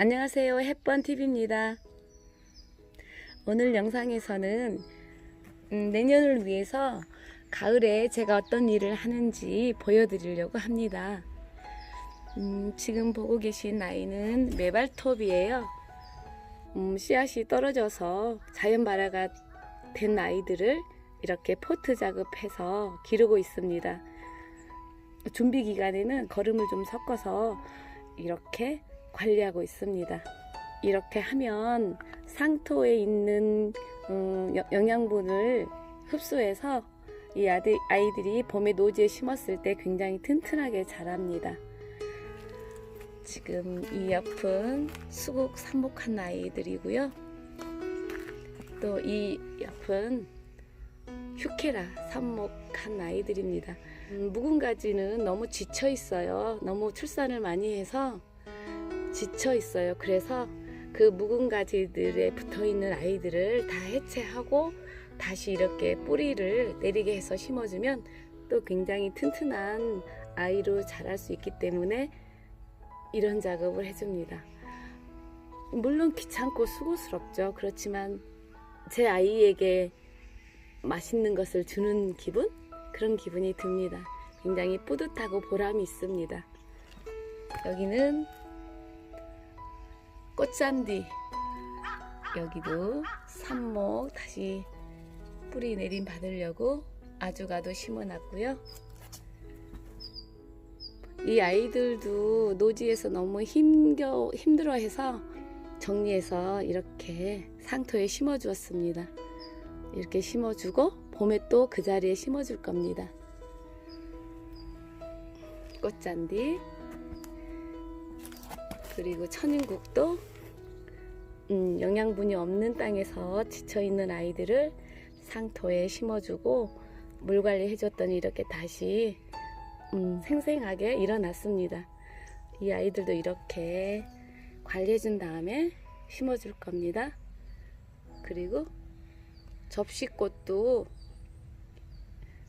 안녕하세요, 햇번TV입니다. 오늘 영상에서는 내년을 위해서 가을에 제가 어떤 일을 하는지 보여드리려고 합니다. 지금 보고 계신 아이는 메발톱이에요. 씨앗이 떨어져서 자연 발화가 된 아이들을 이렇게 포트 작업해서 기르고 있습니다. 준비 기간에는 거름을 좀 섞어서 이렇게 관리하고 있습니다. 이렇게 하면 상토에 있는 영양분을 흡수해서 이 아이들이 봄에 노지에 심었을 때 굉장히 튼튼하게 자랍니다. 지금 이 옆은 수국 삽목한 아이들이고요. 또 이 옆은 휴케라 삽목한 아이들입니다. 묵은 가지는 너무 지쳐 있어요. 너무 출산을 많이 해서 지쳐 있어요. 그래서 그 묵은 가지들에 붙어 있는 아이들을 다 해체하고 다시 이렇게 뿌리를 내리게 해서 심어주면 또 굉장히 튼튼한 아이로 자랄 수 있기 때문에 이런 작업을 해줍니다. 물론 귀찮고 수고스럽죠. 그렇지만 제 아이에게 맛있는 것을 주는 기분? 그런 기분이 듭니다. 굉장히 뿌듯하고 보람이 있습니다. 여기는 꽃잔디, 여기도 삽목 다시 뿌리 내림 받으려고 아주가도 심어놨고요. 이 아이들도 노지에서 너무 힘들어해서 정리해서 이렇게 상토에 심어 주었습니다. 이렇게 심어주고 봄에 또 그 자리에 심어줄 겁니다. 꽃잔디, 그리고 천인국도 영양분이 없는 땅에서 지쳐있는 아이들을 상토에 심어주고 물관리 해줬더니 이렇게 다시 생생하게 일어났습니다. 이 아이들도 이렇게 관리해준 다음에 심어줄 겁니다. 그리고 접시꽃도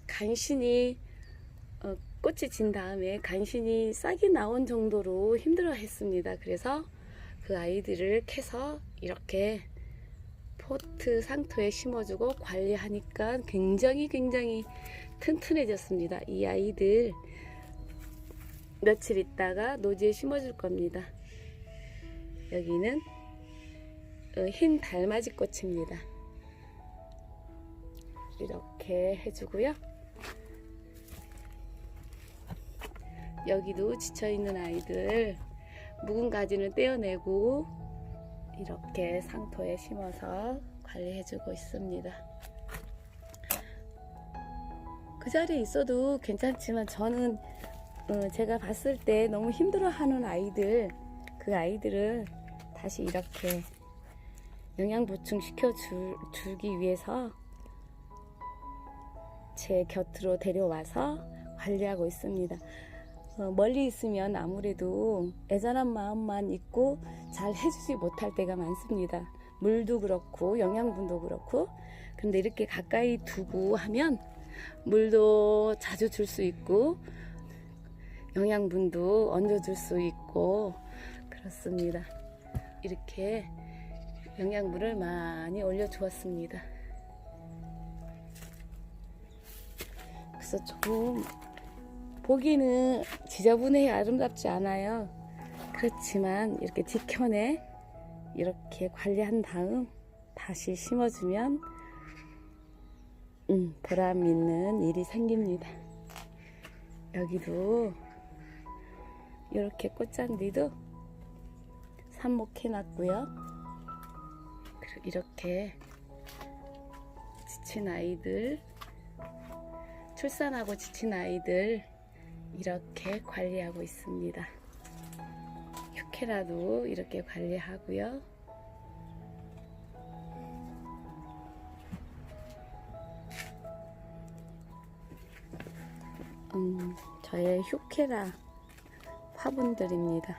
간신히 꽃이 진 다음에 간신히 싹이 나온 정도로 힘들어 했습니다. 그래서 그 아이들을 캐서 이렇게 포트 상토에 심어주고 관리하니까 굉장히 튼튼해졌습니다. 이 아이들 며칠 있다가 노지에 심어줄 겁니다. 여기는 흰 달맞이 꽃입니다. 이렇게 해주고요. 여기도 지쳐있는 아이들 묵은 가지는 떼어내고 이렇게 상토에 심어서 관리해주고 있습니다. 그 자리에 있어도 괜찮지만 저는 제가 봤을 때 너무 힘들어하는 아이들, 그 아이들을 다시 이렇게 영양 보충 시켜주기 위해서 제 곁으로 데려와서 관리하고 있습니다. 멀리 있으면 아무래도 애잔한 마음만 있고 잘 해주지 못할 때가 많습니다. 물도 그렇고 영양분도 그렇고. 근데 이렇게 가까이 두고 하면 물도 자주 줄 수 있고 영양분도 얹어줄 수 있고 그렇습니다. 이렇게 영양분을 많이 올려주었습니다. 그래서 좀 보기는 지저분해 아름답지 않아요. 그렇지만 이렇게 지켜내 이렇게 관리한 다음 다시 심어주면 보람 있는 일이 생깁니다. 여기도 이렇게 꽃잔디도 삽목해 놨고요. 그리고 이렇게 지친 아이들, 출산하고 지친 아이들 이렇게 관리하고 있습니다. 휴케라도 이렇게 관리하고요. 저의 휴케라 화분들입니다.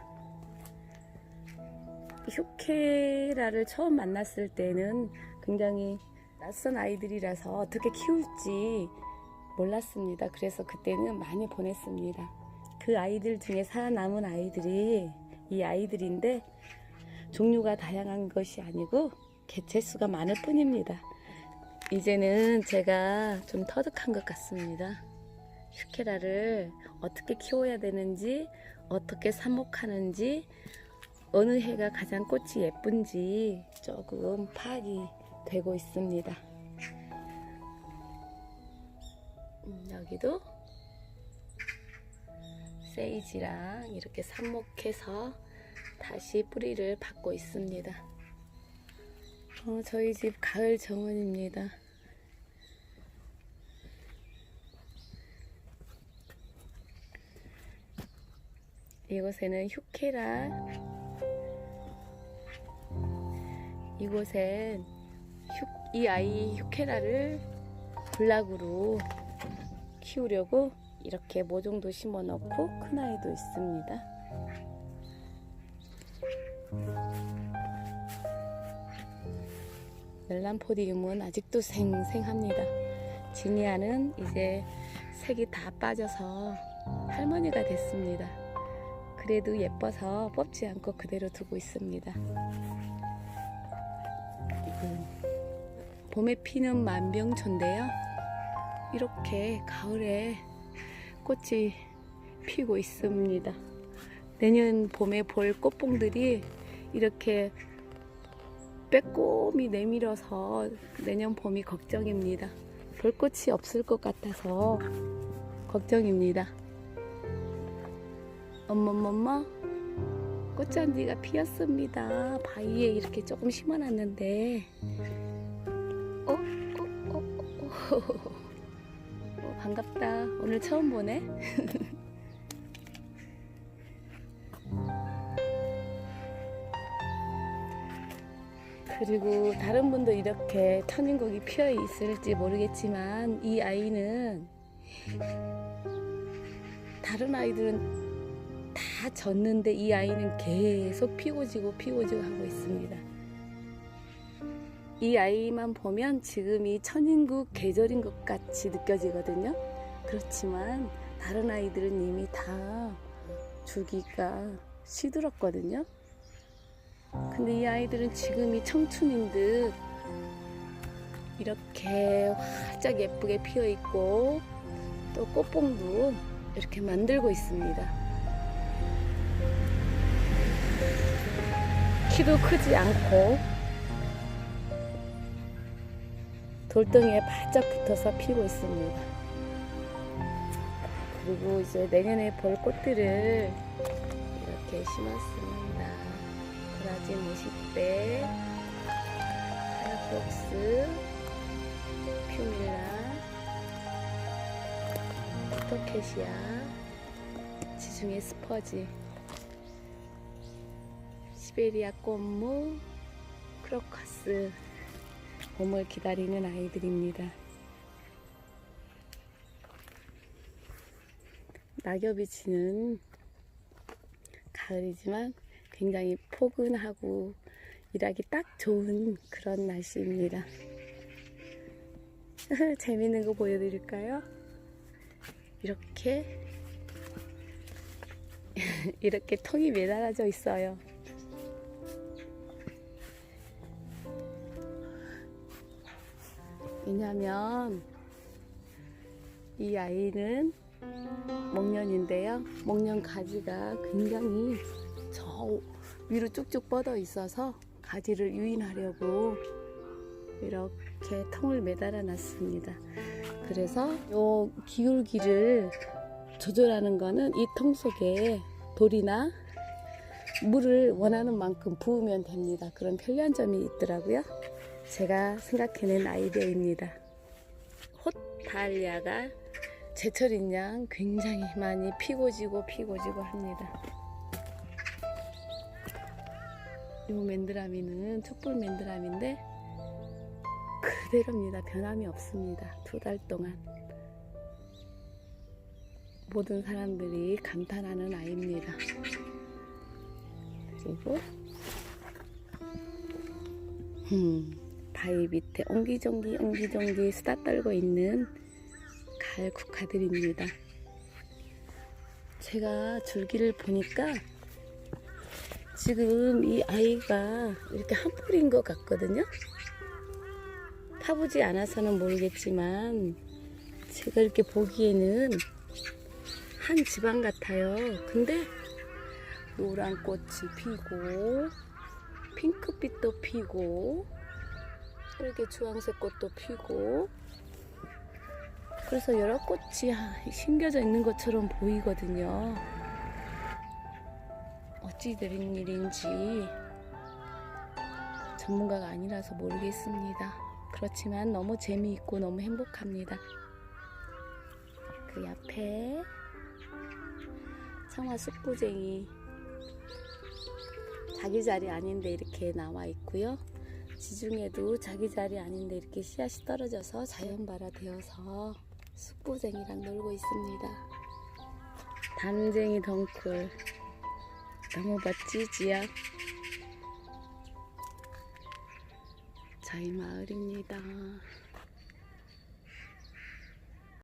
휴케라를 처음 만났을 때는 굉장히 낯선 아이들이라서 어떻게 키울지 몰랐습니다. 그래서 그때는 많이 보냈습니다. 그 아이들 중에 살아남은 아이들이 이 아이들인데 종류가 다양한 것이 아니고 개체수가 많을 뿐입니다. 이제는 제가 좀 터득한 것 같습니다. 슈케라를 어떻게 키워야 되는지, 어떻게 삽목하는지, 어느 해가 가장 꽃이 예쁜지 조금 파악이 되고 있습니다. 여기도 세이지랑 이렇게 삽목해서 다시 뿌리를 받고 있습니다. 저희 집 가을 정원입니다. 이곳에는 휴케라, 이곳엔 이 아이 휴케라를 블락으로 키우려고 이렇게 모종도 심어 넣고 큰 아이도 있습니다. 멜란포디움은 아직도 생생합니다. 지니아는 이제 색이 다 빠져서 할머니가 됐습니다. 그래도 예뻐서 뽑지 않고 그대로 두고 있습니다. 봄에 피는 만병초인데요. 이렇게 가을에 꽃이 피고 있습니다. 내년 봄에 볼 꽃봉들이 이렇게 빼꼼히 내밀어서 내년 봄이 걱정입니다. 볼 꽃이 없을 것 같아서 걱정입니다. 엄머머머, 꽃잔디가 피었습니다. 바위에 이렇게 조금 심어놨는데 반갑다. 오늘 처음 보네. 그리고 다른 분도 이렇게 천인국이 피어 있을지 모르겠지만 이 아이는 다른 아이들은 다 졌는데 이 아이는 계속 피고 지고 하고 있습니다. 이 아이만 보면 지금이 천인국 계절인 것 같이 느껴지거든요. 그렇지만 다른 아이들은 이미 다 주기가 시들었거든요. 근데 이 아이들은 지금이 청춘인 듯 이렇게 활짝 예쁘게 피어 있고 또 꽃봉도 이렇게 만들고 있습니다. 키도 크지 않고 돌덩이에 바짝 붙어서 피고 있습니다. 그리고 이제 내년에 볼 꽃들을 이렇게 심었습니다. 브라질 모식대, 파이어폭스, 퓨밀라, 포토케시아, 지중해 스퍼지, 시베리아 꽃무, 크로커스, 봄을 기다리는 아이들입니다. 낙엽이 지는 가을이지만 굉장히 포근하고 일하기 딱 좋은 그런 날씨입니다. 재밌는 거 보여드릴까요? 이렇게 통이 매달아져 있어요. 왜냐면 이 아이는 목련인데요. 목련 가지가 굉장히 저 위로 쭉쭉 뻗어 있어서 가지를 유인하려고 이렇게 통을 매달아 놨습니다. 그래서 요 기울기를 조절하는 거는 이 통 속에 돌이나 물을 원하는 만큼 부으면 됩니다. 그런 편리한 점이 있더라고요. 제가 생각해낸 아이디어입니다. 홑달리아가 제철인 양 굉장히 많이 피고 지고 합니다. 이 맨드라미는 촛불 맨드라미인데 그대로입니다. 변함이 없습니다. 2달 동안 모든 사람들이 감탄하는 아이입니다. 그리고 바위 밑에 옹기종기 수다 떨고 있는 가을 국화들입니다. 제가 줄기를 보니까 지금 이 아이가 이렇게 한 뿌리인 것 같거든요. 파보지 않아서는 모르겠지만 제가 이렇게 보기에는 한 집안 같아요. 근데 노란 꽃이 피고 핑크빛도 피고 이렇게 주황색 꽃도 피고 그래서 여러 꽃이 심겨져 있는 것처럼 보이거든요. 어찌 된 일인지 전문가가 아니라서 모르겠습니다. 그렇지만 너무 재미있고 너무 행복합니다. 그 옆에 청아 숙부쟁이 자기 자리 아닌데 이렇게 나와 있고요. 지중해도 자기 자리 아닌데 이렇게 씨앗이 떨어져서 자연발화되어서 숙부쟁이랑 놀고 있습니다. 담쟁이 덩쿨 너무 멋지지요? 저희 마을입니다.